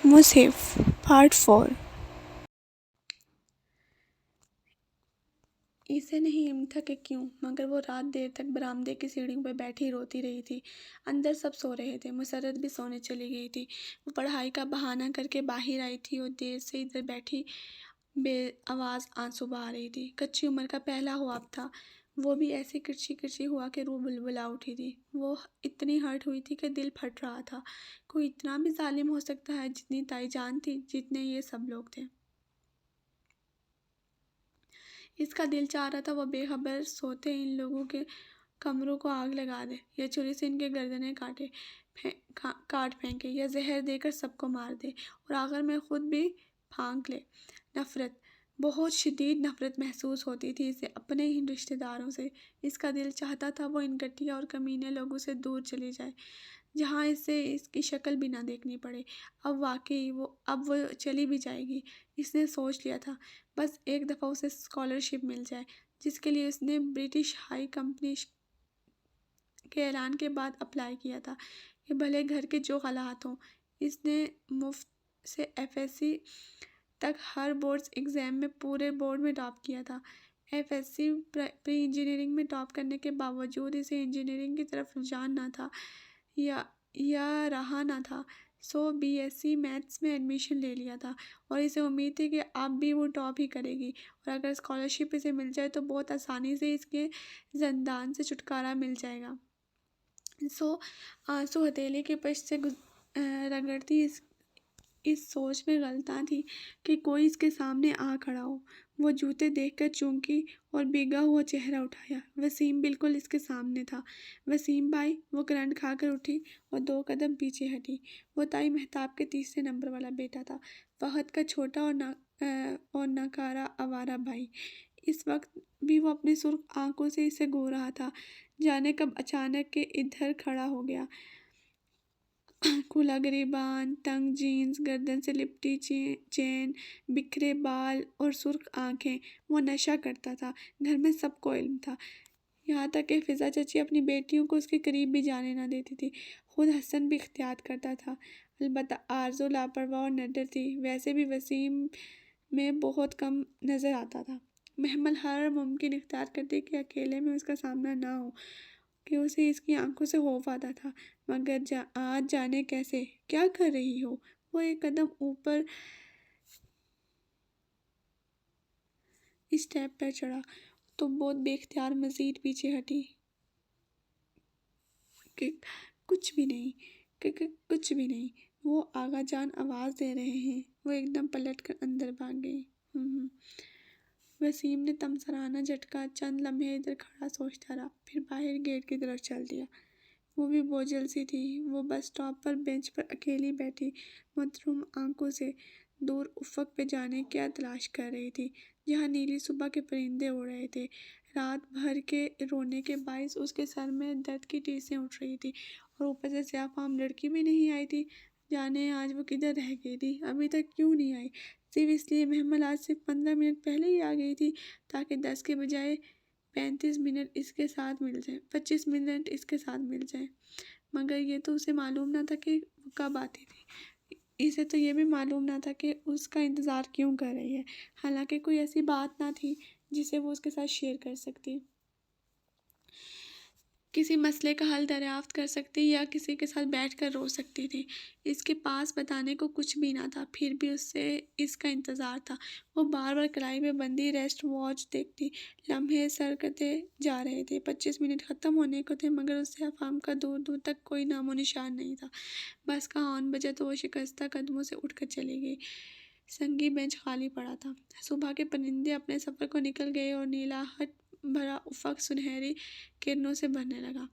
مصحف part 4۔ اسے نہیں علم تھا کہ کیوں، مگر وہ رات دیر تک برآمدے کی سیڑھیوں پہ بیٹھی روتی رہی تھی۔ اندر سب سو رہے تھے، مسرت بھی سونے چلی گئی تھی۔ وہ پڑھائی کا بہانہ کر کے باہر آئی تھی اور دیر سے ادھر بیٹھی بے آواز آنسو بہا رہی تھی۔ کچی عمر کا پہلا خواب تھا، وہ بھی ایسی کرچی کرچی ہوا کہ روح بلبلا اٹھی تھی۔ وہ اتنی ہرٹ ہوئی تھی کہ دل پھٹ رہا تھا۔ کوئی اتنا بھی ظالم ہو سکتا ہے، جتنی تائی جان تھی، جتنے یہ سب لوگ تھے۔ اس کا دل چاہ رہا تھا وہ بے خبر سوتے ان لوگوں کے کمروں کو آگ لگا دے، یا چھری سے ان کے گردنیں کاٹ پھینکے، یا زہر دے کر سب کو مار دے، اور آخر میں خود بھی پھانک لے۔ نفرت، بہت شدید نفرت محسوس ہوتی تھی اسے اپنے ہی رشتہ داروں سے۔ اس کا دل چاہتا تھا وہ ان گھٹیا اور کمینے لوگوں سے دور چلی جائے، جہاں اسے اس کی شکل بھی نہ دیکھنی پڑے۔ اب وہ چلی بھی جائے گی، اس نے سوچ لیا تھا۔ بس ایک دفعہ اسے اسکالرشپ مل جائے، جس کے لیے اس نے برٹش ہائی کمپنی کے اعلان کے بعد اپلائی کیا تھا، کہ بھلے گھر کے جو حالات ہوں۔ اس نے مفت سے ایف ایس سی تک ہر بورڈز ایگزام میں پورے بورڈ میں ٹاپ کیا تھا۔ F S C pre engineering میں ٹاپ کرنے کے باوجود اسے انجینئرنگ کی طرف رجحان نہ تھا یا رہا نہ تھا، سو بی ایس سی میتھس میں ایڈمیشن لے لیا تھا، اور اسے امید تھی کہ اب بھی وہ ٹاپ ہی کرے گی، اور اگر اسکالرشپ اسے مل جائے تو بہت آسانی سے اس کے زندان سے چھٹکارا مل جائے گا۔ سو آنسو ہتھیلی کے پشت سے رگڑتی اس سوچ میں غلطاں تھی کہ کوئی اس کے سامنے آ کھڑا ہو۔ وہ جوتے دیکھ کر چونکی اور بھیگا ہوا چہرہ اٹھایا۔ وسیم بالکل اس کے سامنے تھا۔ وسیم بھائی، وہ کرنٹ کھا کر اٹھی اور 2 قدم پیچھے ہٹی۔ وہ تائی مہتاب کے تیسرے نمبر والا بیٹا تھا، فہد کا چھوٹا اور ناکارہ آوارہ بھائی۔ اس وقت بھی وہ اپنی سرخ آنکھوں سے اسے گھور رہا تھا، جانے کب اچانک کے ادھر کھڑا ہو گیا۔ کھلا گریبان، تنگ جینز، گردن سے لپٹی چین، بکھرے بال اور سرخ آنکھیں۔ وہ نشہ کرتا تھا، گھر میں سب کو علم تھا، یہاں تک کہ فضا چچی اپنی بیٹیوں کو اس کے قریب بھی جانے نہ دیتی تھی۔ خود حسن بھی احتیاط کرتا تھا، البتہ آرزو لاپرواہ اور نڈر تھی۔ ویسے بھی وسیم میں بہت کم نظر آتا تھا۔ محمل ہر ممکن اختیار کرتی کہ اکیلے میں اس کا سامنا نہ ہو، کہ اسے اس کی آنکھوں سے خوف آتا تھا، مگر آج جانے کیسے۔ کیا کر رہی ہو؟ وہ ایک قدم اوپر اسٹیپ پر چڑھا تو بہت بے اختیار مزید پیچھے ہٹی۔ کچھ بھی نہیں، وہ آغا جان آواز دے رہے ہیں۔ وہ ایک دم پلٹ کر اندر بھاگ گئی۔ وسیم نے تمسرانہ جھٹکا، چند لمحے ادھر کھڑا سوچتا رہا، پھر باہر گیٹ کی طرف چل دیا۔ وہ بھی بوجھل سی تھی۔ وہ بس اسٹاپ پر بینچ پر اکیلی بیٹھی مدھم آنکھوں سے دور افق پہ جانے کیا تلاش کر رہی تھی، جہاں نیلی صبح کے پرندے اڑ رہے تھے۔ رات بھر کے رونے کے باعث اس کے سر میں درد کی ٹیسیں اٹھ رہی تھی، اور اوپر سے سیاہ فام لڑکی بھی نہیں آئی تھی۔ جانے آج وہ کدھر رہ گئی تھی، ابھی تک کیوں نہیں آئی؟ صرف اس لیے محمل آج صرف 15 منٹ پہلے ہی آ گئی تھی، تاکہ 10 کے بجائے 25 منٹ اس کے ساتھ مل جائیں۔ مگر یہ تو اسے معلوم نہ تھا کہ وہ کب آتی تھی۔ اسے تو یہ بھی معلوم نہ تھا کہ اس کا انتظار کیوں کر رہی ہے، حالانکہ کوئی ایسی بات نہ تھی جسے وہ اس کے ساتھ شیئر کر سکتی، کسی مسئلے کا حل دریافت کر سکتی، یا کسی کے ساتھ بیٹھ کر رو سکتی تھی۔ اس کے پاس بتانے کو کچھ بھی نہ تھا، پھر بھی اسے اس کا انتظار تھا۔ وہ بار بار کلائی میں بندھی ریسٹ واچ دیکھتی۔ لمحے سرکتے جا رہے تھے، 25 منٹ ختم ہونے کو تھے، مگر اس سے افہام کا دور دور تک کوئی نام و نشان نہیں تھا۔ بس کا ہارن بجا تو وہ شکستہ قدموں سے اٹھ کر چلی گئی۔ سنگی بینچ خالی پڑا تھا۔ صبح کے پرندے اپنے سفر کو نکل گئے اور نیلاحٹ بھرا افق سنہری کرنوں سے بھرنے لگا۔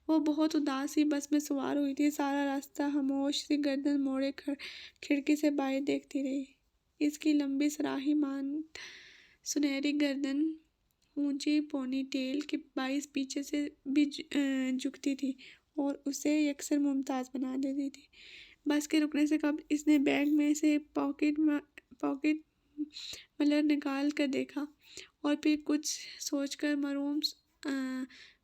وہ بہت اداس سی بس میں سوار ہوئی تھی، سارا راستہ خاموش سی گردن موڑے کھڑکی سے باہر دیکھتی رہی۔ اس کی لمبی صراحی مانند سنہری گردن اونچی پونی ٹیل کے باعث پیچھے سے بھی جھکتی تھی اور اسے یکسر ممتاز بنا دیتی تھی۔ بس کے رکنے سے قبل اس نے بیگ میں سے پاکٹ ملر نکال کر دیکھا، اور پھر کچھ سوچ کر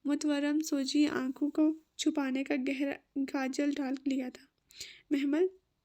متورم سوجی آنکھوں کو چھپانے کا گہرا کاجل ڈال لیا تھا۔ محمل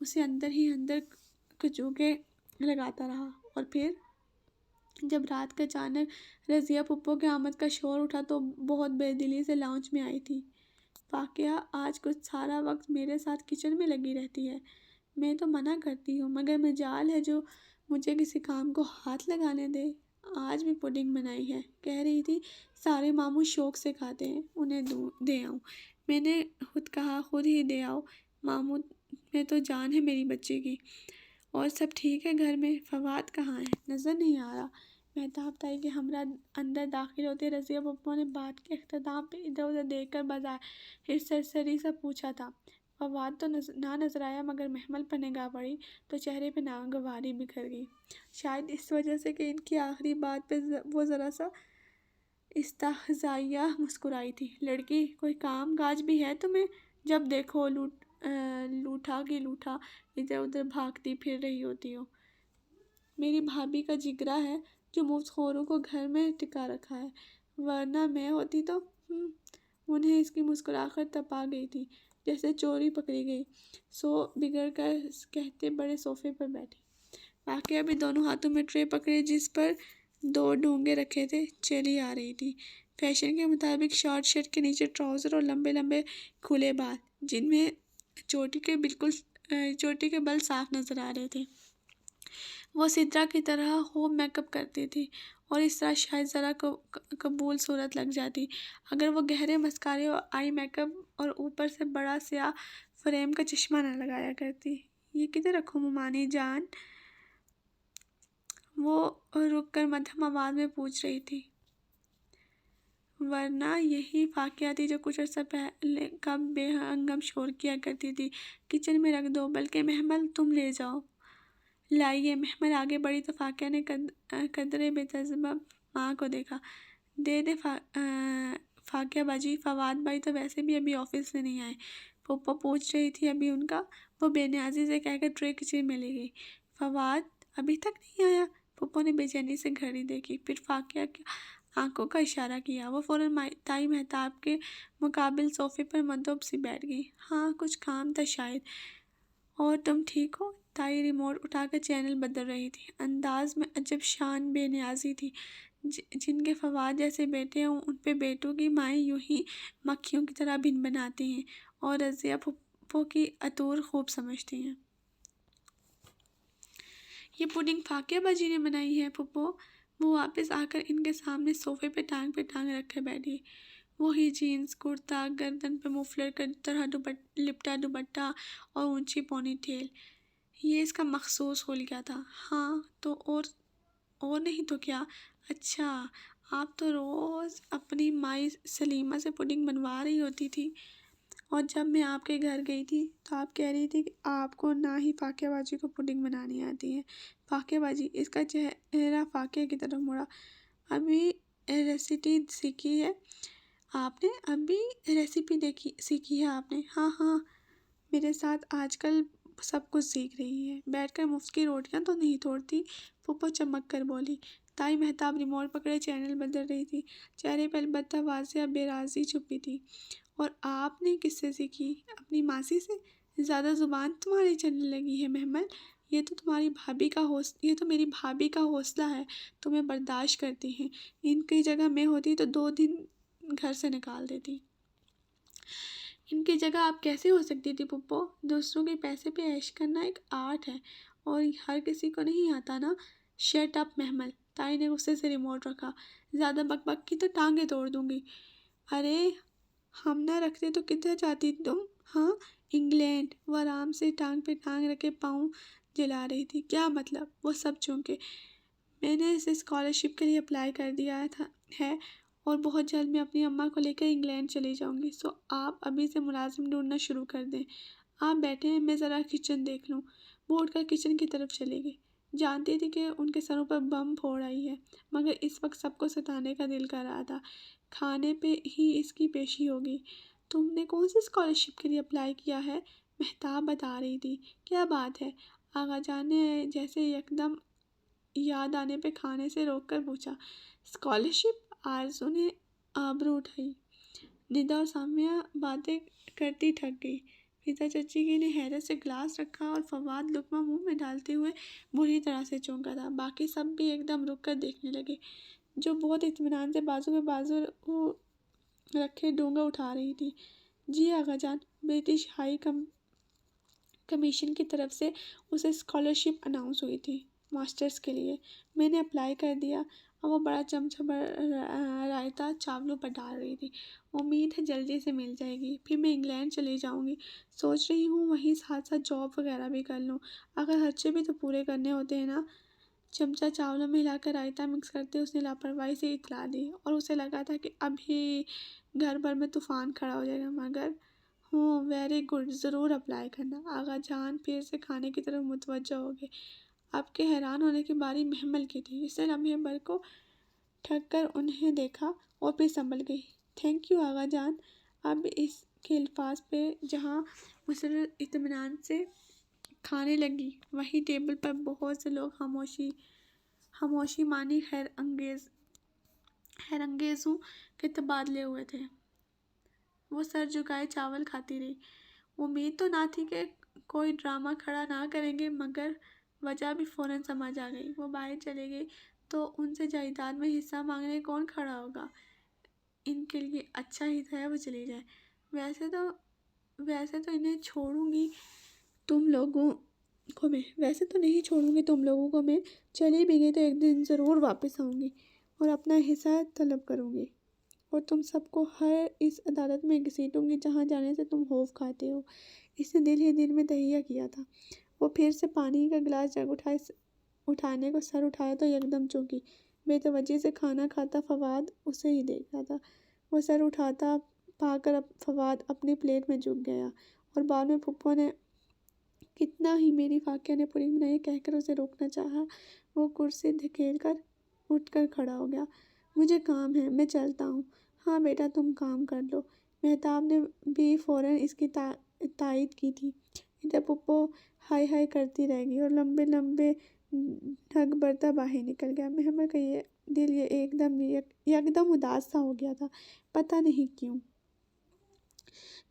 اسے اندر ہی اندر کچوکے لگاتا رہا۔ اور پھر جب رات کا اچانک رضیہ پھپھو کے آمد کا شور اٹھا تو بہت بے دلی سے لاؤنج میں آئی تھی۔ فاقیہ آج کچھ سارا وقت میرے ساتھ کچن میں لگی رہتی ہے۔ میں تو منع کرتی ہوں مگر مجال ہے جو مجھے کسی کام کو ہاتھ لگانے دے۔ آج بھی پڈنگ بنائی ہے، کہہ رہی تھی سارے ماموں شوق سے کھاتے ہیں، انہیں دے آؤں۔ میں نے خود کہا خود ہی دے آؤ ماموں میں تو جان ہے میری بچی کی۔ اور سب ٹھیک ہے گھر میں؟ فواد کہاں ہے؟ نظر نہیں آ رہا۔ مہتاب تائی کے ہمراہ اندر داخل ہوتے رضیہ پھپھو نے بات کے اختتام پہ ادھر ادھر دیکھ کر بظاہر سرسری سا پوچھا تھا۔ فواد تو نہ نظر آیا مگر محمل پر نگاہ پڑی تو چہرے پہ ناگواری بکھر گئی، شاید اس وجہ سے کہ ان کی آخری بات پہ وہ ذرا سا استہزائیہ مسکرائی تھی۔ لڑکی کوئی کام کاج بھی ہے تمہیں؟ جب دیکھو لوٹا کی لوٹا ادھر ادھر بھاگتی پھر رہی ہوتی ہو۔ میری بھابھی کا جگرا ہے جو مفت خوروں کو گھر میں ٹکا رکھا ہے، ورنہ میں ہوتی تو انہیں اس کی مسکراہٹ تپا گئی تھی جیسے چوری پکڑی گئی۔ سو بگڑ کر کہتے بڑے صوفے پر بیٹھی۔ واقعہ بھی دونوں ہاتھوں میں ٹرے پکڑے جس پر 2 ڈونگے رکھے تھے چلی آ رہی تھی، فیشن کے مطابق شارٹ شرٹ کے نیچے ٹراؤزر اور لمبے لمبے کھلے بال جن میں چوٹی کے بل صاف نظر آ رہے تھے۔ وہ سدرا کی طرح خوب میک اپ کرتی تھی اور اس طرح شاید ذرا قبول صورت لگ جاتی اگر وہ گہرے مسکارے اور آئی میک اپ اور اوپر سے بڑا سیاہ فریم کا چشمہ نہ لگایا کرتی۔ یہ کدھر رکھوں مومانی جان؟ وہ رک کر مدھم آواز میں پوچھ رہی تھی۔ ورنہ یہی فاقیہ تھی جو کچھ عرصہ پہلے کا بے ہنگم شور کیا کرتی تھی۔ کچن میں رکھ دو، بلکہ محمل تم لے جاؤ۔ لائیے۔ محمل آگے بڑھی تو فاقیہ نے قدرے بے تجربہ ماں کو دیکھا۔ دے فاقیہ باجی، فواد بھائی تو ویسے بھی ابھی آفس سے نہیں آئے، پھپھو پوچھ رہی تھی ابھی ان کا۔ وہ بے نیازی سے کہہ کر ٹرے کچن میں لے گئی۔ فواد ابھی تک نہیں آیا؟ پھپھو نے بے چینی سے گھڑی دیکھی، پھر فاقیہ کی آنکھوں کا اشارہ کیا۔ وہ فوراً تائی مہتاب کے مقابل صوفے پر مدھوب سی بیٹھ گئی۔ ہاں کچھ کام تھا شاید۔ اور تم ٹھیک ہو؟ تائی ریموٹ اٹھا کر چینل بدل رہی تھی، انداز میں عجب شان بے نیازی تھی۔ جن کے فواد جیسے بیٹے ہوں ان پہ بیٹوں کی مائیں یوں ہی مکھیوں کی طرح بن بناتی ہیں اور رضیہ پھپھو کی عطور خوب سمجھتی ہیں۔ یہ پڈنگ فاقیہ باجی نے بنائی ہے پھپھو؟ وہ واپس آ کر ان کے سامنے صوفے پہ ٹانگ رکھے بیٹھی۔ وہی جینز کرتا، گردن پہ مفلر کی طرح لپٹا دوپٹہ اور اونچی پونی ٹیل، یہ اس کا مخصوص حلیہ تھا۔ ہاں تو اور نہیں تو کیا۔ اچھا آپ تو روز اپنی مائی سلیمہ سے پڈنگ بنوا رہی ہوتی تھی، اور جب میں آپ کے گھر گئی تھی تو آپ کہہ رہی تھی کہ آپ کو نہ ہی فاقیہ باجی کو پڈنگ بنانی آتی ہے۔ فاقیہ باجی، اس کا چہرہ فاقیہ کی طرف مڑا، ابھی ریسیپی سیکھی ہے آپ نے؟ ابھی ریسیپی سیکھی ہے آپ نے؟ ہاں میرے ساتھ آج کل سب کچھ سیکھ رہی ہے، بیٹھ کر مفت کی روٹیاں تو نہیں توڑتی، پھپھو چمک کر بولی۔ تائی مہتاب ریموٹ پکڑے چینل بدل رہی تھی، چہرے پہ البتہ واضح بے رازی چھپی تھی۔ اور آپ نے کس سے سیکھی؟ اپنی ماسی سے؟ زیادہ زبان تمہاری چلنے لگی ہے محمل، یہ تو میری بھابھی کا حوصلہ ہے، تمہیں برداشت کرتی ہیں، ان کی جگہ میں ہوتی تو 2 دن گھر سے نکال دیتی۔ ان کی جگہ آپ کیسے ہو سکتی تھی پھپھو؟ دوسروں کے پیسے پہ عیش کرنا ایک آرٹ ہے اور ہر کسی کو نہیں آتا نا۔ شٹ اپ محمل، تائی نے غصے سے ریموٹ رکھا۔ زیادہ بک بک کی تو ٹانگیں توڑ دوں گی۔ ارے ہم نہ رکھتے تو کدھر جاتی تم؟ ہاں انگلینڈ۔ وہ آرام سے ٹانگ پہ ٹانگ رکھے پاؤں جلا رہی تھی۔ کیا مطلب؟ وہ سب چونکہ میں نے اسے اسکالرشپ کے لیے اپلائی کر دیا ہے اور بہت جلد میں اپنی اماں کو لے کر انگلینڈ چلی جاؤں گی، سو آپ ابھی سے ملازم ڈھونڈنا شروع کر دیں۔ آپ بیٹھے ہیں، میں ذرا کچن دیکھ لوں۔ وہ اٹھ کر کچن کی طرف چلی گئی، جانتی تھی کہ ان کے سروں پر بم پھوڑ آئی ہے مگر اس وقت سب کو ستانے کا دل کر رہا تھا، کھانے پہ ہی اس کی پیشی ہوگی۔ تم نے کون سی اسکالرشپ کے لیے اپلائی کیا ہے؟ مہتاب بتا رہی تھی۔ کیا بات ہے؟ آغا جان نے جیسے یکدم یاد آنے پہ کھانے سے روک کر پوچھا۔ اسکالرشپ؟ آرزو نے آبرو اٹھائی۔ ندا اور سامیہ باتیں کرتی تھک گئی۔ فضا چچی کی نے حیرت سے گلاس رکھا اور فواد لقمہ منہ میں ڈالتے ہوئے بری طرح سے چونکا تھا۔ باقی سب بھی ایک دم رک کر دیکھنے لگے، جو بہت اطمینان سے بازو پہ بازو رکھے ڈونگا اٹھا رہی تھی۔ جی آغا جان، برٹش ہائی کمیشن کی طرف سے اسے اسکالرشپ اناؤنس ہوئی تھی ماسٹرز کے لیے۔ میں نے اپلائی کر دیا۔ اور وہ بڑا چمچہ رائتا چاولوں پر ڈال رہی تھی۔ امید ہے جلدی سے مل جائے گی، پھر میں انگلینڈ چلی جاؤں گی۔ سوچ رہی ہوں وہیں ساتھ ساتھ جاب وغیرہ بھی کر لوں، اگر خرچے بھی تو پورے کرنے ہوتے ہیں نا۔ چمچہ چاولوں میں ہلا کر رائتا مکس کرتے اس نے لاپرواہی سے اطلاع دی، اور اسے لگا تھا کہ ابھی گھر بھر میں طوفان کھڑا ہو جائے گا۔ مگر ویری گڈ، ضرور اپلائی کرنا۔ آغا جان پھر سے کھانے کی طرف متوجہ ہو گئے۔ اب کے حیران ہونے کی باری محمل کی تھی۔ اس نے لمحے بھر کو ٹھگ کر انہیں دیکھا اور پھر سنبھل گئی۔ تھینک یو آغا جان۔ اب اس کے الفاظ پہ جہاں مسرت اطمینان سے کھانے لگی، وہیں ٹیبل پر بہت سے لوگ خاموشی مانی حیر انگیزوں کے تبادلے ہوئے تھے۔ وہ سر جھکائے چاول کھاتی رہی۔ امید تو نہ تھی کہ کوئی ڈرامہ کھڑا نہ کریں گے، مگر وجہ بھی فوراً سمجھ آ گئی۔ وہ باہر چلے گئے تو ان سے جائیداد میں حصہ مانگنے کون کھڑا ہوگا؟ ان کے لیے اچھا ہی تھا وہ چلی جائے۔ ویسے تو نہیں چھوڑوں گی تم لوگوں کو میں۔ چلی بھی گئی تو ایک دن ضرور واپس آؤں گی اور اپنا حصہ طلب کروں گی، اور تم سب کو ہر اس عدالت میں گھسیٹوں گی جہاں جانے سے تم خوف کھاتے ہو۔ اس نے دل ہی دل میں تہیہ کیا تھا۔ وہ پھر سے پانی کا گلاس جگ اٹھانے کو سر اٹھایا تو یکدم چونکی۔ بے توجہی سے کھانا کھاتا فواد اسے ہی دیکھ رہا تھا۔ وہ سر اٹھاتا پا کر فواد اپنی پلیٹ میں جھک گیا، اور بعد میں پھپھو نے کتنا ہی میری فاقیہ نے پوری بنائی کہہ کر اسے روکنا چاہا۔ وہ کرسی دھکیل کر اٹھ کر کھڑا ہو گیا۔ مجھے کام ہے، میں چلتا ہوں۔ ہاں بیٹا، تم کام کر لو۔ مہتاب نے بھی فوراً اس کی تائید کی تھی۔ ادھر پھپھو ہائی ہائی کرتی رہ گئی اور لمبے لمبے ڈھگ بھرتا باہر نکل گیا۔ محمل کا دل یکدم اداس سا ہو گیا تھا، پتہ نہیں کیوں۔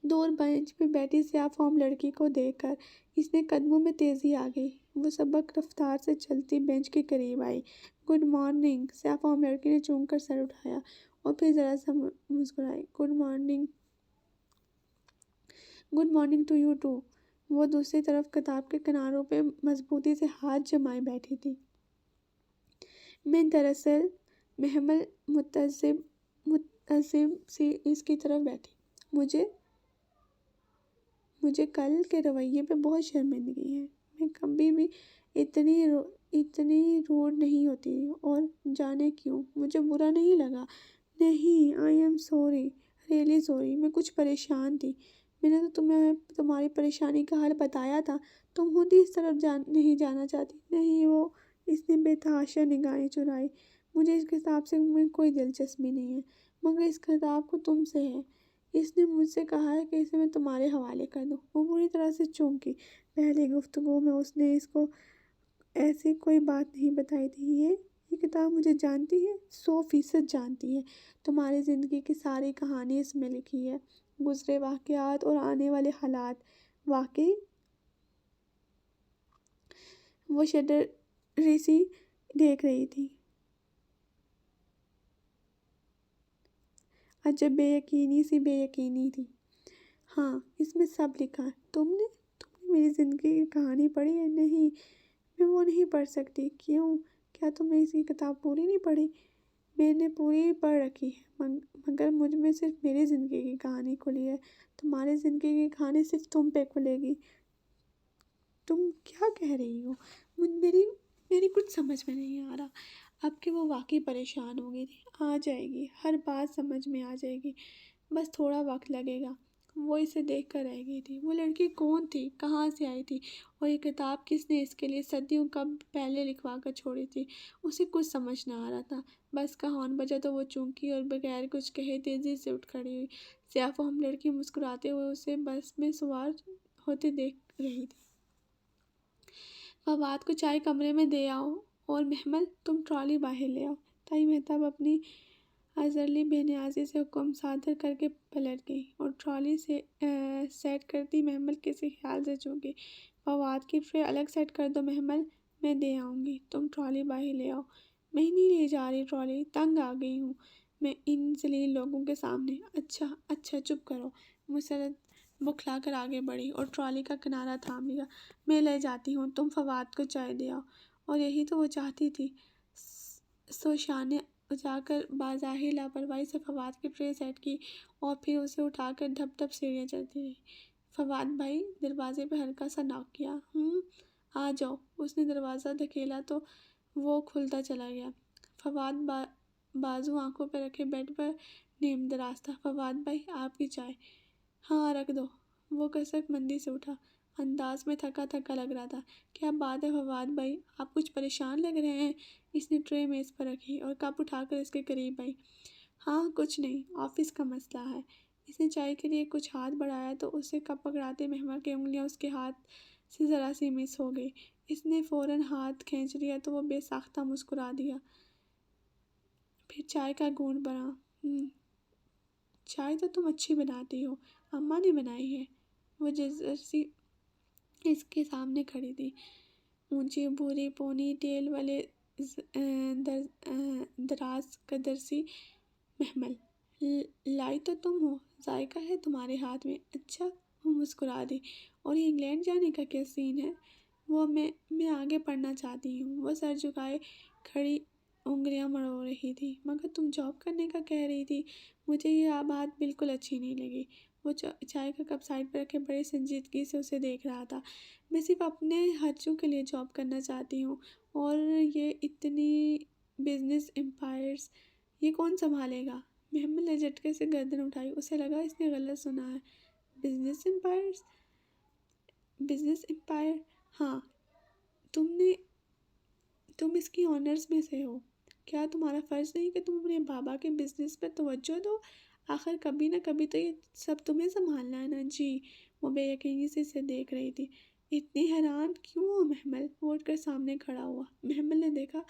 دور بینچ پہ بیٹھی سیاہ فام لڑکی کو دیکھ کر اس نے قدموں میں تیزی آ گئی۔ وہ سبک رفتار سے چلتی بینچ کے قریب آئی۔ گڈ مارننگ، سیاہ فام لڑکی نے چونک کر سر اٹھایا اور پھر ذرا سا مسکرائی۔ Good morning to you too. وہ دوسری طرف کتاب کے کناروں پہ مضبوطی سے ہاتھ جمائے بیٹھی تھی۔ میں دراصل محمل متعصب سی اس کی طرف بیٹھی۔ مجھے کل کے رویے پہ بہت شرمندگی ہے۔ میں کبھی بھی اتنی روڈ نہیں ہوتی، اور جانے کیوں، مجھے برا نہیں لگا۔ نہیں، I am sorry, really sorry. میں کچھ پریشان تھی۔ میں نے تو تمہیں تمہاری پریشانی کا حل بتایا تھا۔ تم خود ہی اس طرف نہیں جانا چاہتی۔ نہیں، اس نے بے تحاشا نگاہیں چرائی۔ مجھے اس کتاب سے کوئی دلچسپی نہیں ہے، مگر اس کتاب کو تم سے ہے۔ اس نے مجھ سے کہا ہے کہ اسے میں تمہارے حوالے کر دوں۔ وہ بری طرح سے چونکی۔ پہلی گفتگو میں اس نے اس کو ایسی کوئی بات نہیں بتائی تھی۔ یہ کتاب مجھے جانتی ہے، 100% جانتی ہے۔ تمہاری زندگی کی ساری کہانی اس میں لکھی ہے، گزرے واقعات اور آنے والے حالات۔ واقعی؟ وہ شڈری سی دیکھ رہی تھی۔ عجب بے یقینی تھی۔ ہاں، اس میں سب لکھا ہے۔ تم نے میری زندگی کی کہانی پڑھی ہے؟ نہیں، میں وہ نہیں پڑھ سکتی۔ کیوں؟ کیا تم نے اس کی کتاب پوری نہیں پڑھی؟ میں نے پوری پڑھ رکھی ہے، مگر مجھ میں صرف میری زندگی کی کہانی کھلی ہے۔ تمہاری زندگی کی کہانی صرف تم پہ کھلے گی۔ تم کیا کہہ رہی ہو؟ میری کچھ سمجھ میں نہیں آ رہا۔ اب کہ وہ واقعی پریشان ہو گئی تھی۔ آ جائے گی، ہر بات سمجھ میں آ جائے گی، بس تھوڑا وقت لگے گا۔ وہ اسے دیکھ کر رہ گئی تھی۔ وہ لڑکی کون تھی؟ کہاں سے آئی تھی؟ اور یہ کتاب کس نے اس کے لیے صدیوں کب پہلے لکھوا کر چھوڑی تھی؟ اسے کچھ سمجھ نہ آ رہا تھا۔ بس کا ہارن بجا تو وہ چونکی اور بغیر کچھ کہے تیزی سے اٹھ کھڑی ہوئی۔ سیاہ فام لڑکی مسکراتے ہوئے اسے بس میں سوار ہوتے دیکھ رہی تھی۔ فواد کو چائے کمرے میں دے آؤ، اور محمل تم ٹرالی باہر لے آؤ۔ تائی مہتاب اظہرلی بے نیازی سے حکم صادر کر کے پلٹ گئی اور ٹرالی سے سیٹ کرتی محمل کسی خیال سے چونکی۔ فواد کی ٹرے الگ سیٹ کر دو محمل، میں دے آؤں گی، تم ٹرالی باہر لے آؤ۔ میں نہیں لے جا رہی ٹرالی، تنگ آ گئی ہوں میں ان ذلیل لوگوں کے سامنے۔ اچھا اچھا چپ کرو۔ مسرت بکھلا کر آگے بڑھی اور ٹرالی کا کنارہ تھام لیا۔ میں لے جاتی ہوں، تم فواد کو چائے دے آؤ۔ اور یہی تو وہ چاہتی تھی۔ سو شانے اجا کر بظاہر لاپرواہی سے فواد کی ٹرے سیٹ کی اور پھر اسے اٹھا کر دھپ دھپ سیڑھیاں چڑھتی رہی۔ فواد بھائی، دروازے پہ ہلکا سا ناک کیا۔ آ جاؤ۔ اس نے دروازہ دھکیلا تو وہ کھلتا چلا گیا۔ فواد بازو آنکھوں پہ رکھے بیڈ پر نیم دراز تھا۔ فواد بھائی، آپ کی چائے۔ ہاں رکھ دو۔ وہ کثرت مندی سے اٹھا، انداز میں تھکا تھکا لگ رہا تھا۔ کیا بات ہے فواد بھائی، آپ کچھ پریشان لگ رہے ہیں؟ اس نے ٹرے میز پر رکھی اور کپ اٹھا کر اس کے قریب آئی۔ ہاں کچھ نہیں، آفس کا مسئلہ ہے۔ اس نے چائے کے لیے کچھ ہاتھ بڑھایا تو اسے کپ پکڑاتے محمل کی انگلیاں اس کے ہاتھ سے ذرا سی مس ہو گئی۔ اس نے فوراً ہاتھ کھینچ لیا تو وہ بے ساختہ مسکرا دیا، پھر چائے کا گھونٹ بھرا۔ چائے تو تم اچھی بناتی ہو، اماں نے بنائی ہے۔ وہ جزرسی اس کے سامنے کھڑی تھی، اونچی بھوری پونی ٹیل والے دراز قدر سی محمل۔ لائی تو تم ہو، ذائقہ ہے تمہارے ہاتھ میں۔ اچھا، وہ مسکرا دی۔ اور یہ انگلینڈ جانے کا کیا سین ہے؟ وہ میں آگے پڑھنا چاہتی ہوں۔ وہ سر جھکائے کھڑی انگلیاں مروڑ رہی تھی۔ مگر تم جاب کرنے کا کہہ رہی تھی۔ مجھے یہ بات بالکل اچھی نہیں لگی۔ وہ چائے کا کپ سائڈ پر رکھے بڑی سنجیدگی سے اسے دیکھ رہا تھا۔ میں صرف اپنے خرچوں کے لیے جاب کرنا چاہتی ہوں، اور یہ اتنی بزنس امپائرز یہ کون سنبھالے گا؟ محمل نے جھٹکے سے گردن اٹھائی۔ اسے لگا اس نے غلط سنا ہے۔ Business empires? Business empire? ہاں، تم اس کی اونرز میں سے ہو۔ کیا تمہارا فرض نہیں کہ تم اپنے بابا کے بزنس پر توجہ دو؟ آخر کبھی نہ کبھی تو یہ سب تمہیں سنبھالنا ہے نا۔ جی۔ وہ بے یقینی سے اسے دیکھ رہی تھی۔ اتنی حیران کیوں ہو محمل؟ وہ اٹھ کر سامنے کھڑا ہوا۔ محمل نے دیکھا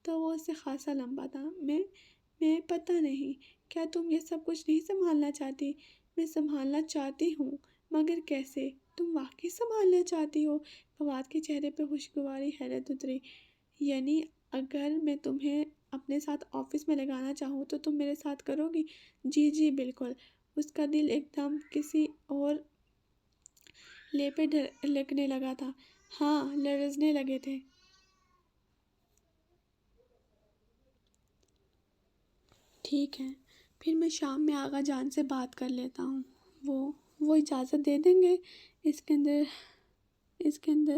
تو وہ اس سے خاصا لمبا تھا۔ میں پتہ نہیں، کیا تم یہ سب کچھ نہیں سنبھالنا چاہتی؟ میں سنبھالنا چاہتی ہوں، مگر کیسے؟ تم واقعی سنبھالنا چاہتی ہو؟ فواد کے چہرے پہ خوشگواری حیرت اتری۔ یعنی اگر میں تمہیں اپنے ساتھ آفس میں لگانا چاہوں تو تم میرے ساتھ کرو گی؟ جی جی بالکل۔ اس کا دل ایک دم کسی اور لے پہ دھڑکنے لگا تھا۔ ہاں، لرزنے لگے تھے۔ ٹھیک ہے، پھر میں شام میں آغا جان سے بات کر لیتا ہوں۔ وہ اجازت دے دیں گے؟ اس کے اندر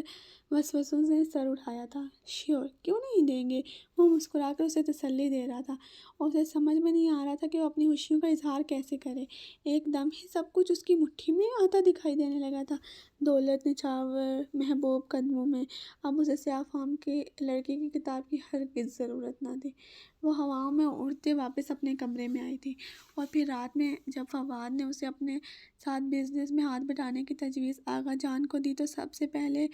وسوسوں سے سر اٹھایا تھا۔ شیور، کیوں نہیں دیں گے؟ وہ مسکرا کر اسے تسلی دے رہا تھا اور اسے سمجھ میں نہیں آ رہا تھا کہ وہ اپنی خوشیوں کا اظہار کیسے کرے۔ ایک دم ہی سب کچھ اس کی مٹھی میں آتا دکھائی دینے لگا تھا۔ دولت نچھاور محبوب قدموں میں۔ اب اسے سیاہ فام کی لڑکی کی کتاب کی ہرگز ضرورت نہ تھی۔ وہ ہواؤں میں اڑتے واپس اپنے کمرے میں آئی تھی، اور پھر رات میں جب فواد نے اسے اپنے ساتھ بزنس میں ہاتھ بٹانے کی تجویز آغا جان کو دی تو سب سے پہلے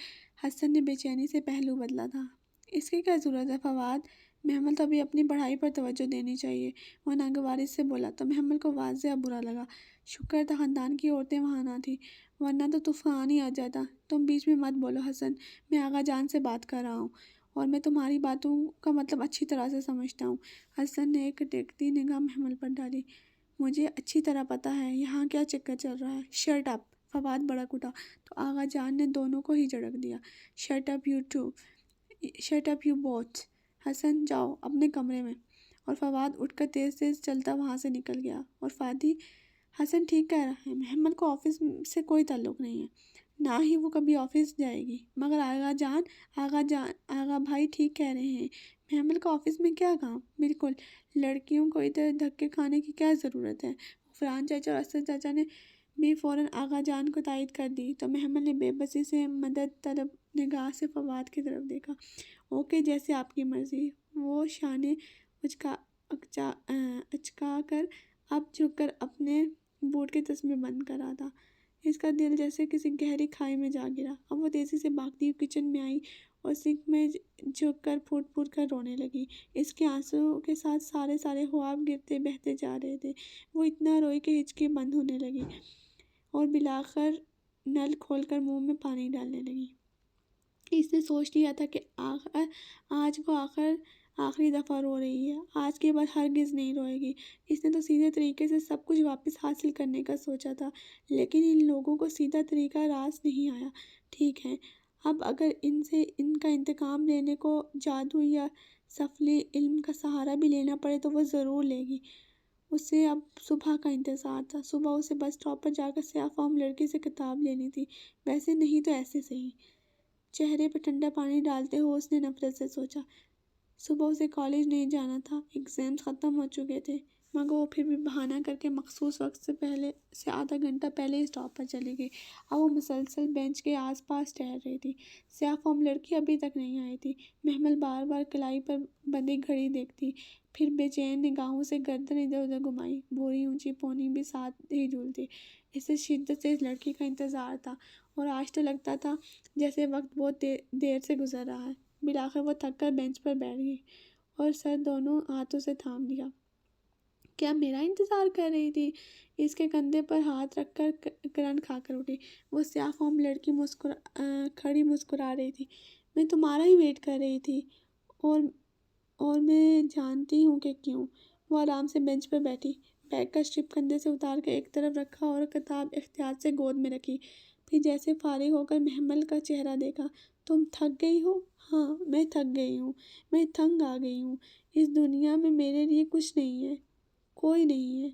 حسن نے بے چینی سے پہلو بدلا تھا۔ اس کی کیا ضرورت ہے فواد؟ محمل تو ابھی اپنی پڑھائی پر توجہ دینی چاہیے، وہ ناگواری سے بولا تو محمل کو واضح برا لگا۔ شکر تھا خاندان کی عورتیں وہاں نہ تھیں، ورنہ تو طوفان ہی آ جاتا۔ تم بیچ میں مت بولو حسن، میں آغا جان سے بات کر رہا ہوں، اور میں تمہاری باتوں کا مطلب اچھی طرح سے سمجھتا ہوں۔ حسن نے ایک ٹیکتی نگاہ محمل پر ڈالی۔ مجھے اچھی طرح پتہ ہے یہاں کیا چکر چل رہا ہے۔ Shut up! فواد بھڑک اٹھا تو آغا جان نے دونوں کو ہی جھڑک دیا۔ Shut up you two! Shut up you both! Hasan, جاؤ اپنے کمرے میں۔ اور فواد اٹھ کر تیز تیز چلتا وہاں سے نکل گیا۔ اور فادی، حسن ٹھیک کہہ رہا ہے، محمل کو آفس سے کوئی تعلق نہیں ہے، نہ ہی وہ کبھی آفس جائے گی۔ مگر آغا بھائی ٹھیک کہہ رہے ہیں، محمل کو آفس میں کیا کام؟ بالکل، لڑکیوں کو ادھر دھکے کھانے کی کیا ضرورت ہے؟ فرحان چاچا اور اسد چاچا نے بھی فوراً آغا جان کو تائید کر دی تو محمل نے بے بسی سے مدد طلب نگاہ سے فواد کی طرف دیکھا۔ اوکے، جیسے آپ کی مرضی۔ وہ شانے اچکا کر اب جھک کر اپنے بوٹ کے تسمے بند کر رہا تھا۔ اس کا دل جیسے کسی گہری کھائی میں جا گرا۔ اب وہ تیزی سے بھاگتی ہوئی کچن میں آئی اور سنک میں جھک کر پھوٹ پھوٹ کر رونے لگی۔ اس کے آنسو کے ساتھ سارے خواب گرتے بہتے جا رہے تھے۔ وہ اتنا روئی کہ ہچکی بند ہونے لگی اور بلاخر نل کھول کر منہ میں پانی ڈالنے لگی۔ اس نے سوچ لیا تھا کہ آج وہ آخری دفعہ رو رہی ہے، آج کے بعد ہرگز نہیں روئے گی۔ اس نے تو سیدھے طریقے سے سب کچھ واپس حاصل کرنے کا سوچا تھا، لیکن ان لوگوں کو سیدھا طریقہ راس نہیں آیا۔ ٹھیک ہے، اب اگر ان کا انتقام لینے کو جادو یا سفلی علم کا سہارا بھی لینا پڑے تو وہ ضرور لے گی۔ اسے اب صبح کا انتظار تھا۔ صبح اسے بس اسٹاپ پر جا کر سیاہ فام لڑکی سے کتاب لینی تھی، ویسے نہیں تو ایسے صحیح۔ چہرے پر ٹھنڈا پانی ڈالتے ہوئے اس نے نفرت سے سوچا۔ صبح اسے کالج نہیں جانا تھا، ایگزامز ختم ہو چکے تھے، مگر وہ پھر بھی بہانہ کر کے مخصوص وقت سے آدھا گھنٹہ پہلے ہی اسٹاپ پر چلی گئی۔ اب وہ مسلسل بینچ کے آس پاس ٹہل رہی تھی۔ سیاہ فام لڑکی ابھی تک نہیں آئی تھی۔ محمل بار بار کلائی پر بندھی گھڑی دیکھتی، پھر بے چین نگاہوں سے گردن ادھر ادھر گھمائی۔ بھوری اونچی پونی بھی ساتھ ہی جھولتی۔ اسے شدت سے اس لڑکی کا انتظار تھا اور آج تو لگتا تھا جیسے وقت بہت دیر سے گزر رہا ہے۔ بلاخر وہ تھک کر بینچ پر بیٹھ گئی اور سر دونوں ہاتھوں سے تھام لیا۔ کیا میرا انتظار کر رہی تھی؟ اس کے کندھے پر ہاتھ رکھ کر کرن کھا کر اٹھی۔ وہ سیاہ فام لڑکی کھڑی مسکرا رہی تھی۔ میں تمہارا ہی ویٹ کر رہی تھی اور میں جانتی ہوں کہ کیوں۔ وہ آرام سے بینچ پر بیٹھی، بیگ کا اسٹرپ کندھے سے اتار کر ایک طرف رکھا اور کتاب احتیاط سے گود میں رکھی۔ پھر جیسے فارغ ہو کر محمل کا چہرہ دیکھا۔ تم تھک گئی ہو؟ ہاں، میں تھک گئی ہوں، میں تنگ آ گئی ہوں۔ اس دنیا میں میرے لیے کچھ نہیں ہے، کوئی نہیں ہے۔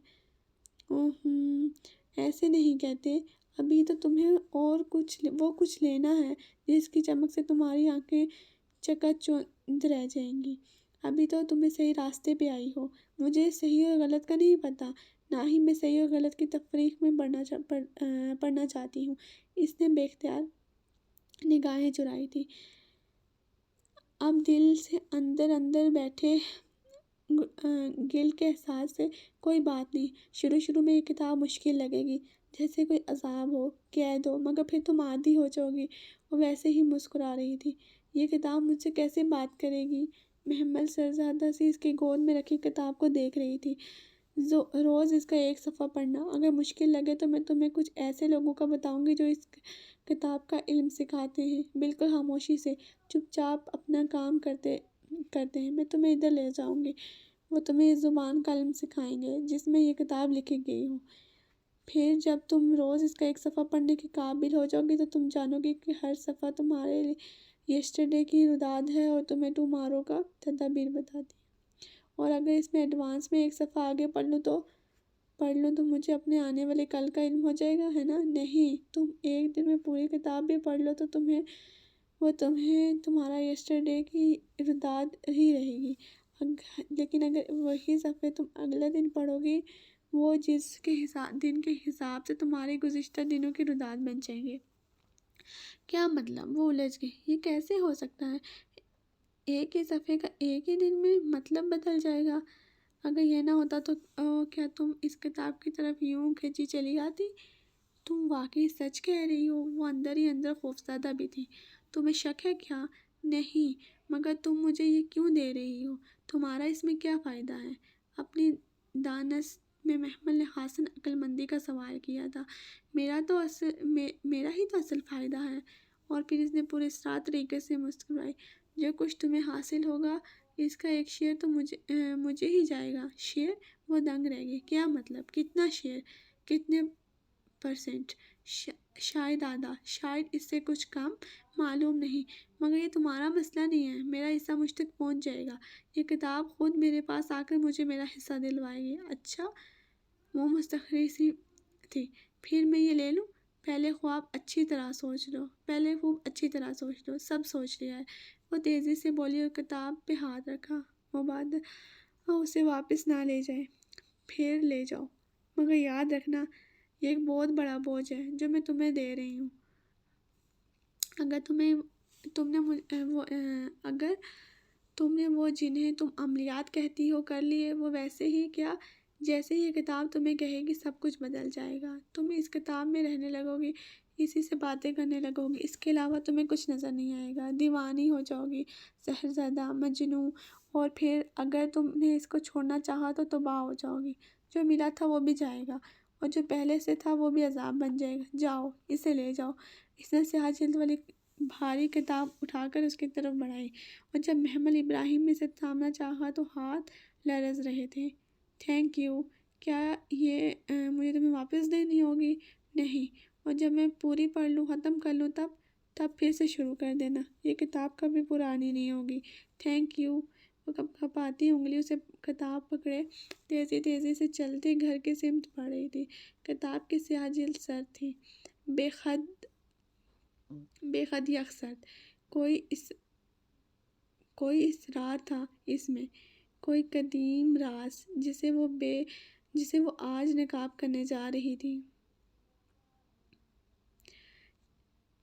ایسے نہیں کہتے، ابھی تو تمہیں وہ کچھ لینا ہے جس کی چمک سے تمہاری آنکھیں چکا چوندھ رہ جائیں گی۔ ابھی تو تمہیں صحیح راستے پہ آئی ہو۔ مجھے صحیح اور غلط کا نہیں پتہ، نہ ہی میں صحیح اور غلط کی تفریق میں پڑھنا چاہتی ہوں۔ اس نے بے اختیار نگاہیں چرائی تھی۔ اب دل سے اندر بیٹھے گل کے احساس سے کوئی بات نہیں۔ شروع میں یہ کتاب مشکل لگے گی، جیسے کوئی عذاب ہو، قید ہو، مگر پھر تم عادی ہو جاؤ گی۔ وہ ویسے ہی مسکرا رہی تھی۔ یہ کتاب مجھ سے کیسے بات کرے گی؟ محمل سرزدہ سی اس کی گود میں رکھی کتاب کو دیکھ رہی تھی۔ روز اس کا ایک صفحہ پڑھنا، اگر مشکل لگے تو میں تمہیں کچھ ایسے لوگوں کا بتاؤں گی جو اس کتاب کا علم سکھاتے ہیں، بالکل خاموشی سے، چپ چاپ اپنا کام کرتے ہیں۔ میں تمہیں ادھر لے جاؤں گی، وہ تمہیں اس زبان کا علم سکھائیں گے جس میں یہ کتاب لکھی گئی ہو۔ پھر جب تم روز اس کا ایک صفحہ پڑھنے کے قابل ہو جاؤ گی تو تم جانو گی کہ ہر صفحہ تمہارے یسٹرڈے کی رداد ہے اور تمہیں ٹمارو کا تدابیر بتاتی ہے۔ اور اگر اس میں ایڈوانس میں ایک صفحہ آگے پڑھ لوں تو مجھے اپنے آنے والے کل کا علم ہو جائے گا، ہے نا؟ نہیں، تم ایک دن میں پوری کتاب بھی پڑھ لو تو تمہیں تمہارا یسٹرڈے کی رداد ہی رہے گی۔ لیکن اگر وہی صفحے تم اگلے دن پڑھو گی، وہ جس کے دن کے حساب سے تمہارے گزشتہ دنوں کی رداد بن جائیں گے۔ کیا مطلب؟ وہ الجھ گئی۔ یہ کیسے ہو سکتا ہے؟ ایک ہی صفحے کا ایک ہی دن میں مطلب بدل جائے گا؟ اگر یہ نہ ہوتا تو کیا تم اس کتاب کی طرف یوں کھینچی چلی آتی؟ تم واقعی سچ کہہ رہی ہو؟ وہ اندر ہی اندر خوفزدہ بھی تھی۔ تمہیں شک ہے کیا؟ نہیں، مگر تم مجھے یہ کیوں دے رہی ہو؟ تمہارا اس میں کیا فائدہ ہے؟ اپنی دانست میں محمل نے خاصاً عقل مندی کا سوال کیا تھا۔ میرا ہی تو اصل فائدہ ہے۔ اور پھر اس نے پراسرار طریقے سے مسکرائی۔ جو کچھ تمہیں حاصل ہوگا اس کا ایک شیئر تو مجھے ہی جائے گا۔ شیئر؟ وہ دنگ رہ گئی۔ کیا مطلب؟ کتنا شیئر؟ کتنے پرسنٹ؟ شاید آدھا، شاید اس سے کچھ کم، معلوم نہیں، مگر یہ تمہارا مسئلہ نہیں ہے۔ میرا حصہ مجھ تک پہنچ جائے گا۔ یہ کتاب خود میرے پاس آ کر مجھے میرا حصہ دلوائے گی۔ اچھا؟ وہ مستقری سی تھی۔ پھر میں یہ لے لوں؟ پہلے خوب اچھی طرح سوچ لو۔ سب سوچ لیا ہے۔ وہ تیزی سے بولی اور کتاب پہ ہاتھ رکھا۔ وہ بعد اسے واپس نہ لے جائے۔ پھر لے جاؤ، مگر یاد رکھنا یہ ایک بہت بڑا بوجھ ہے جو میں تمہیں دے رہی ہوں۔ اگر تم نے وہ جنہیں تم عملیات کہتی ہو کر لیے، وہ ویسے ہی کیا جیسے یہ کتاب تمہیں کہے گی سب کچھ بدل جائے گا۔ تم اس کتاب میں رہنے لگو گی، کسی سے باتیں کرنے لگو گی، اس کے علاوہ تمہیں کچھ نظر نہیں آئے گا، دیوانی ہو جاؤ گی، زہرزدہ، مجنوں، اور پھر اگر تم نے اس کو چھوڑنا چاہا تو تباہ ہو جاؤ گی۔ جو ملا تھا وہ بھی جائے گا، اور جو پہلے سے تھا وہ بھی عذاب بن جائے گا، جاؤ اسے لے جاؤ۔ اس نے سیاہ جلد والی بھاری کتاب اٹھا کر اس کی طرف بڑھائی، اور جب محمل ابراہیم نے اسے تھامنا چاہا تو ہاتھ لرز رہے تھے۔ تھینک یو، کیا یہ مجھے تمہیں واپس دینی ہوگی؟ نہیں، اور جب میں پوری پڑھ لوں، ختم کر لوں، تب پھر سے شروع کر دینا، یہ کتاب کبھی پرانی نہیں ہوگی۔ Thank you. وہ کپاتی انگلیوں سے کتاب پکڑے تیزی تیزی سے چلتے گھر کے سمت بڑھ رہی تھی۔ کتاب کی سیاہ جلد سرد تھی، بے خط یکسر، کوئی اسرار تھا اس میں، کوئی قدیم راز جسے وہ آج نقاب کرنے جا رہی تھی۔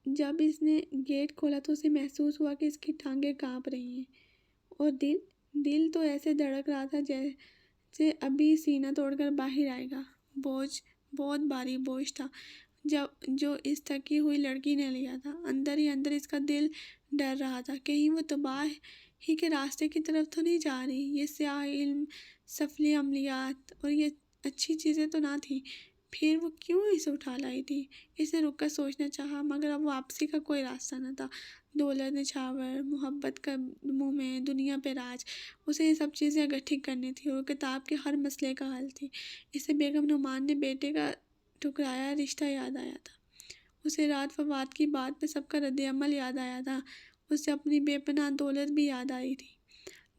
جب اس نے گیٹ کھولا تو اسے محسوس ہوا کہ اس کی ٹانگیں کانپ رہی ہیں، اور دل تو ایسے دھڑک رہا تھا جیسے ابھی سینہ توڑ کر باہر آئے گا۔ بہت بھاری بوجھ تھا جو اس تھکی ہوئی لڑکی نے لیا تھا۔ اندر ہی اندر اس کا دل ڈر رہا تھا، کہیں وہ تباہ ہی کے راستے کی طرف تو نہیں جا رہی۔ یہ سیاہ علم، سفلی عملیات، اور یہ اچھی چیزیں تو نہ تھیں، پھر وہ کیوں اسے اٹھا لائی تھی؟ اس نے رک کر سوچنا چاہا، مگر اب واپسی کا کوئی راستہ نہ تھا۔ دولت نچھاور، محبت کا منہ میں، دنیا پہ راج، اسے یہ سب چیزیں اکٹھی کرنی تھی، اور کتاب کے ہر مسئلے کا حل تھی۔ اسے بیگم نعمان نے بیٹے کا ٹھکرایا رشتہ یاد آیا تھا، اسے رات فوات کی بات پہ سب کا رد عمل یاد آیا تھا، اسے اپنی بے پناہ دولت بھی یاد آئی تھی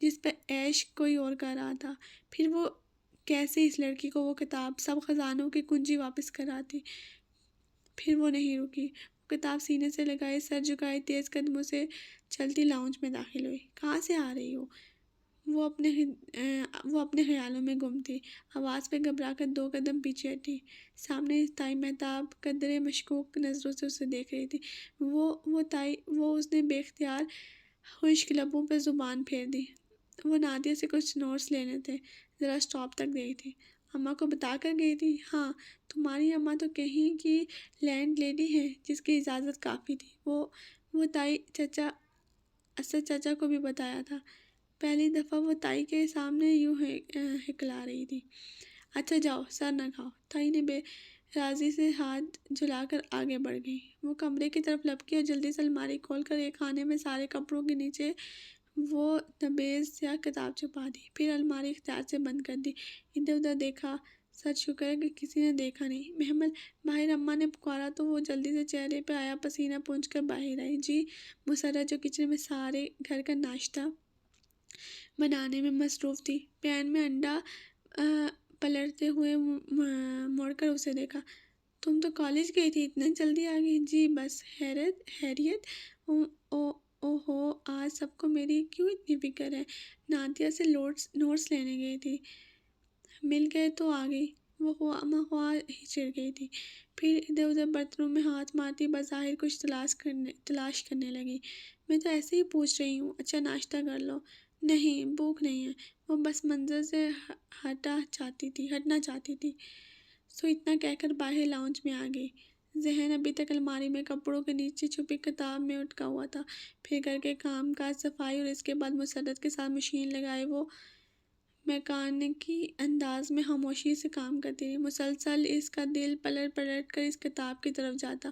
جس پہ عیش کوئی اور کر رہا تھا۔ پھر وہ کیسے اس لڑکی کو وہ کتاب، سب خزانوں کی کنجی واپس کراتی؟ پھر وہ نہیں رکی، وہ کتاب سینے سے لگائے، سر جھکائے، تیز قدموں سے چلتی لاؤنج میں داخل ہوئی۔ کہاں سے آ رہی ہو؟ وہ اپنے خیالوں میں گم تھی، آواز پہ گھبرا کر 2 قدم پیچھے ہٹی۔ سامنے تائی مہتاب قدرے مشکوک نظروں سے اسے دیکھ رہی تھی۔ وہ اس نے بے اختیار خشک لبوں پہ زبان پھیر دی۔ وہ نادیہ سے کچھ نوٹس لینے تھے، ذرا اسٹاپ تک گئی تھی۔ اماں کو بتا کر گئی تھی؟ ہاں، تمہاری اماں تو کہیں کی لینڈ لیڈی ہے جس کی اجازت کافی تھی۔ وہ تائی چچا کو بھی بتایا تھا۔ پہلی دفعہ وہ تائی کے سامنے یوں ہکلا رہی تھی۔ اچھا جاؤ، سر نہ کھاؤ۔ تائی نے بے رازی سے ہاتھ جھلا کر آگے بڑھ گئی۔ وہ کمرے کی طرف لپکی اور جلدی سے الماری کھول کر ایک خانے میں سارے کپڑوں کے نیچے وہ نبیز سیاہ کتاب چھپا دی، پھر الماری اختیار سے بند کر دی۔ ادھر ادھر دیکھا، سچ شکر ہے کہ کسی نے دیکھا نہیں۔ محمل باہر، اماں نے پکارا تو وہ جلدی سے چہرے پہ آیا پسینہ پونچھ کر باہر آئی۔ جی، مسرت جو کچن میں سارے گھر کا ناشتہ بنانے میں مصروف تھی، پین میں انڈا پلٹتے ہوئے مڑ کر اسے دیکھا۔ تم تو کالج گئی تھی، اتنا جلدی آ گئی؟ جی بس خیریت۔ اوہو، آج سب کو میری کیوں اتنی فکر ہے؟ نادیہ سے نوٹس لینے گئی تھی، مل گئے تو آ گئی۔ وہ خواہ ہی چڑ گئی تھی، پھر ادھر ادھر برتنوں میں ہاتھ مارتی بظاہر کچھ تلاش کرنے لگی۔ میں تو ایسے ہی پوچھ رہی ہوں، اچھا ناشتہ کر لو۔ نہیں، بھوک نہیں ہے۔ وہ بس منظر سے ہٹنا چاہتی تھی، سو اتنا کہہ کر باہر لاؤنج میں آ گئی۔ ذہن ابھی تک الماری میں کپڑوں کے نیچے چھپی کتاب میں اٹکا ہوا تھا۔ پھر گھر کے کام کاج، صفائی، اور اس کے بعد مسرت کے ساتھ مشین لگائے وہ میکانکی انداز میں خاموشی سے کام کرتی رہی۔ مسلسل اس کا دل پلٹ کر اس کتاب کی طرف جاتا۔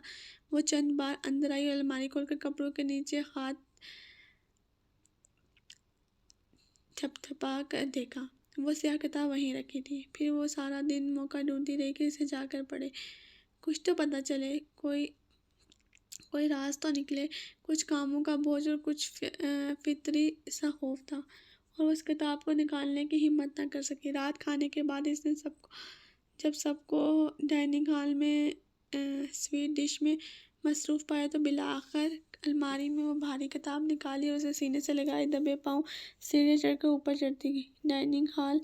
وہ چند بار اندر آئی اور الماری کھول کر کپڑوں کے نیچے ہاتھ تھپتھپا کر دیکھا، وہ سیاہ کتاب وہیں رکھی تھی۔ پھر وہ سارا دن موقع ڈھونڈتی رہی کہ اسے جا کر پڑھے، کچھ تو پتہ چلے، کوئی راز تو نکلے۔ کچھ کاموں کا بوجھ اور کچھ فطری سا خوف تھا، اور اس کتاب کو نکالنے کی ہمت نہ کر سکی۔ رات کھانے کے بعد اس نے جب سب کو ڈائننگ ہال میں سویٹ ڈش میں مصروف پایا تو بالآخر الماری میں وہ بھاری کتاب نکالی اور اسے سینے سے لگائے دبے پاؤں سیڑھیاں چڑھ کر اوپر چڑھتی گئی۔ ڈائننگ ہال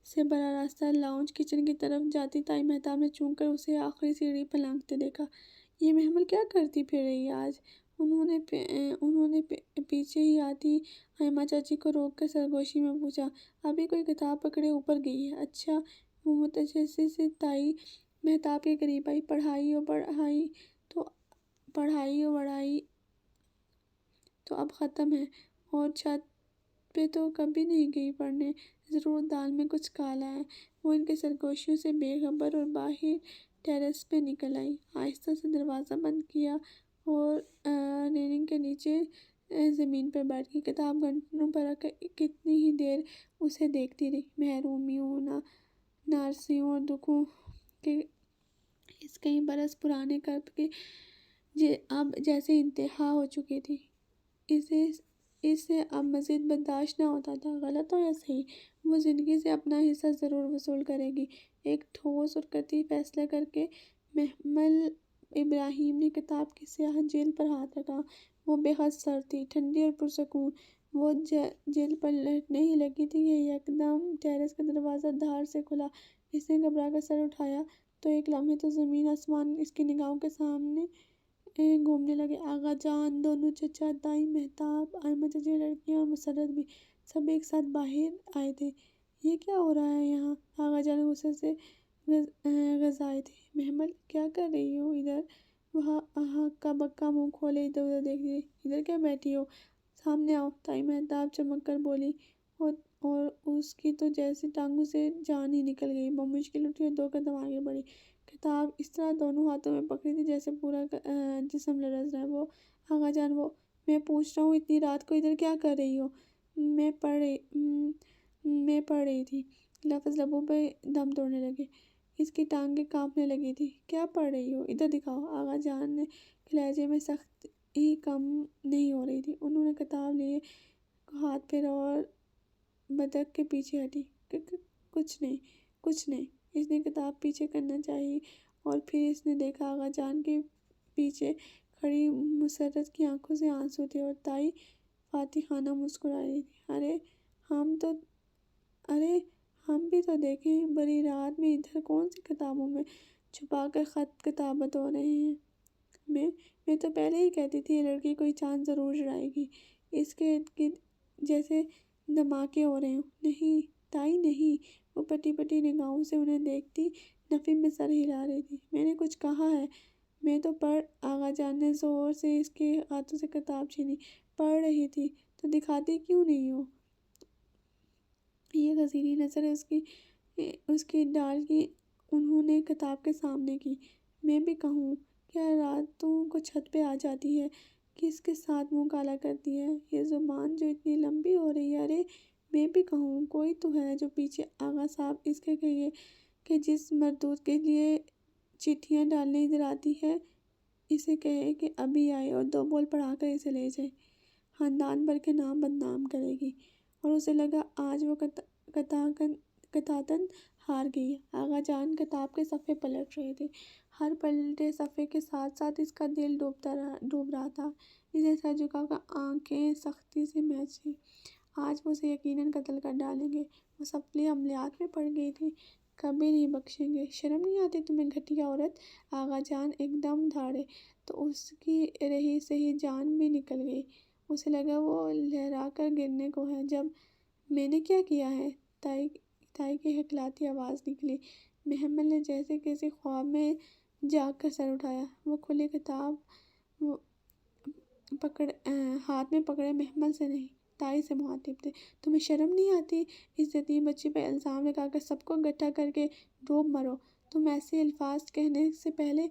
سے براہ راستہ لاؤنج کچن کی طرف جاتی تائی مہتاب نے چونک کر اسے آخری سیڑھی پر لنگھتے دیکھا۔ یہ محمل کیا کرتی پھر رہی ہے آج؟ انہوں نے پیچھے ہی آتی ایما چاچی کو روک کر سرگوشی میں پوچھا۔ ابھی کوئی کتاب پکڑے اوپر گئی ہے۔ اچھا۔ وہ متجسس سے تائی مہتاب کے قریب آئی۔ پڑھائی تو پڑھائی و وڑھائی تو اب ختم ہے، اور چھت پہ تو کبھی نہیں گئی پڑھنے، ضرور دال میں کچھ کالا ہے۔ وہ ان کے سرگوشیوں سے بے خبر اور باہر ٹیرس پہ نکل آئی، آہستہ سے دروازہ بند کیا اور ریلنگ کے نیچے زمین پر بیٹھ گئی۔ کتاب گھنٹوں پر رکھ کر کتنی ہی دیر اسے دیکھتی رہی، محرومیوں، نارسیوں اور دکھوں کے اس کئی برس پرانے کرب کے اب جیسے انتہا ہو چکی تھی۔ اسے اب مزید برداشت نہ ہوتا تھا، غلط ہو یا صحیح، وہ زندگی سے اپنا حصہ ضرور وصول کرے گی۔ ایک ٹھوس اور قطعی فیصلہ کر کے محمل ابراہیم نے کتاب کی سیاہ جلد پر ہاتھ رکھا۔ وہ بے حد سرد تھی، ٹھنڈی اور پرسکون۔ وہ جلد پر لہٹنے ہی لگی تھی کہ یکدم ٹیرس کا دروازہ دھڑ سے کھلا۔ اس نے گھبرا کر سر اٹھایا تو ایک لمحے تو زمین آسمان اس کی نگاہوں کے سامنے گھومنے لگے۔ آغا جان، دونوں چچا، دائی مہتاب، آئمہ چچی لڑکیاں اور مسرت بھی، سب ایک ساتھ باہر آئے تھے۔ یہ کیا ہو رہا ہے یہاں؟ آغا جان غصے سے گھسائے تھے۔ محمل، کیا کر رہی ہو ادھر؟ وہ ہکا بکا منہ کھولے ادھر ادھر دیکھ رہی۔ ادھر کیا بیٹھی ہو؟ سامنے آؤ، دائی مہتاب چمک کر بولی، اور اس کی تو جیسے ٹانگوں سے جان ہی نکل گئی۔ بمشکل اٹھی اور 2 قدم آگے بڑھی۔ کتاب اس طرح دونوں ہاتھوں میں پکڑی تھی جیسے پورا جسم لرز رہا ہے۔ وہ آغا جان، میں پوچھ رہا ہوں اتنی رات کو ادھر کیا کر رہی ہو؟ میں پڑھ رہی تھی۔ لفظ لبوں پہ دم توڑنے لگے، اس کی ٹانگیں کانپنے لگی تھی۔ کیا پڑھ رہی ہو؟ ادھر دکھاؤ۔ آغا جان کے لہجے میں سختی کم نہیں ہو رہی تھی۔ انہوں نے کتاب لیے ہاتھ پھیرا اور بدک کے پیچھے ہٹی۔ کچھ نہیں۔ اس نے کتاب پیچھے کرنا چاہی اور پھر اس نے دیکھا آغا جان کے پیچھے کھڑی مسرت کی آنکھوں سے آنسو تھے اور دائی فاتحانہ مسکرا رہی تھی۔ ارے ہم بھی تو دیکھیں، بڑی رات میں ادھر کون سی کتابوں میں چھپا کر خط کتابت ہو رہے ہیں؟ میں تو پہلے ہی کہتی تھی یہ لڑکی کوئی چاند ضرور چڑھائے گی، اس کے ارد گرد جیسے دھماکے ہو رہے ہوں۔ نہیں دائی نہیں، وہ پٹی پٹی نگاہوں سے انہیں دیکھتی نفی میں سر ہلا رہی تھی۔ میں نے کچھ کہا ہے؟ میں تو پڑھ، آغا جان نے زور سے اس کے ہاتھوں سے کتاب چھینی۔ پڑھ رہی تھی تو دکھاتی کیوں نہیں ہو؟ یہ گزری نظر اس کی ڈال کی انہوں نے کتاب کے سامنے کی۔ میں بھی کہوں، کیا راتوں کو چھت پہ آ جاتی ہے، کس کے ساتھ منہ کالا کرتی ہے، یہ زبان جو اتنی لمبی ہو رہی ہے۔ ارے میں بھی کہوں، کوئی تو ہے جو پیچھے۔ آغا صاحب، اس کے کہیے کہ جس مردود کے لیے چٹھیاں ڈالنے ادھر آتی ہے، اسے کہے کہ ابھی آئے اور 2 بول پڑھا کر اسے لے جائے۔ خاندان بھر کے نام بدنام کرے گی۔ اور اسے لگا آج وہ قطعاً ہار گئی ہے۔ آغا جان کتاب کے صفحے پلٹ رہے تھے، ہر پلٹے صفحے کے ساتھ ساتھ اس کا دل ڈوب رہا تھا۔ اسے سر جھکا کر آنکھیں سختی سے مینچیں۔ آج وہ اسے یقیناً قتل کر ڈالیں گے۔ وہ سفلی عملیات میں پڑ گئی تھی، کبھی نہیں بخشیں گے۔ شرم نہیں آتی تمہیں گھٹیا عورت؟ آغا جان ایک دم دھاڑے تو اس کی رہی سہی جان بھی نکل گئی۔ اسے لگا وہ لہرا کر گرنے کو ہے جب میں نے کیا کیا ہے؟ دائی کی ہکلاتی آواز نکلی۔ محمل نے جیسے کسی خواب میں جاگ کر سر اٹھایا۔ وہ کھلی کتاب ہاتھ میں پکڑے محمل سے نہیں، دائی سے مخاطب تھے۔ تمہیں شرم نہیں آتی؟ اس یتیم بچی پہ الزام لگا کر سب کو اکٹھا کر کے ڈوب مرو تم ایسے الفاظ کہنے سے پہلے،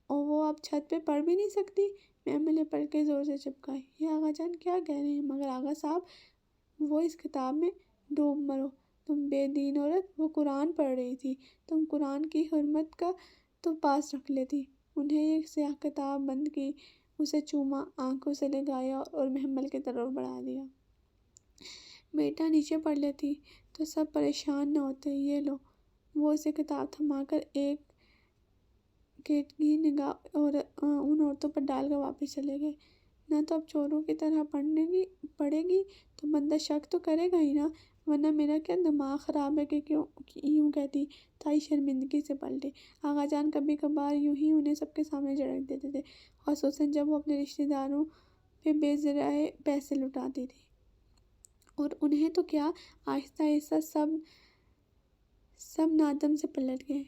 اور وہ اب چھت پہ پڑھ بھی نہیں سکتی۔ محمل نے پلکیں زور سے چپکائی۔ یہ آغا جان کیا کہہ رہے ہیں؟ مگر آغا صاحب، وہ اس کتاب میں ڈوب مرو تم بے دین عورت، وہ قرآن پڑھ رہی تھی، تم قرآن کی حرمت کا تو پاس رکھ لیتی۔ انہیں یہ سیاہ کتاب بند کی، اسے چوما، آنکھوں سے لگایا اور محمل کی طرف بڑھا دیا۔ بیٹا نیچے پڑھ لیتی تو سب پریشان نہ ہوتے۔ یہ لو۔ وہ اسے کتاب تھما کر ایک کیٹکی نگاہ ان عورتوں پر ڈال کر واپس چلے گئے۔ نہ تو اب چوروں کی طرح پڑھے گی تو بندہ شک تو کرے گا ہی نا، ورنہ میرا کیا دماغ خراب ہے کہ یوں کہتی۔ دائی شرمندگی سے پلٹے۔ آغا جان کبھی کبھار یوں ہی انہیں سب کے سامنے جھڑک دیتے تھے، خصوصاً جب وہ اپنے رشتہ داروں پہ بے ذرائع پیسے لٹاتی تھی۔ اور انہیں تو کیا، آہستہ آہستہ سب نادم سے پلٹ گئے۔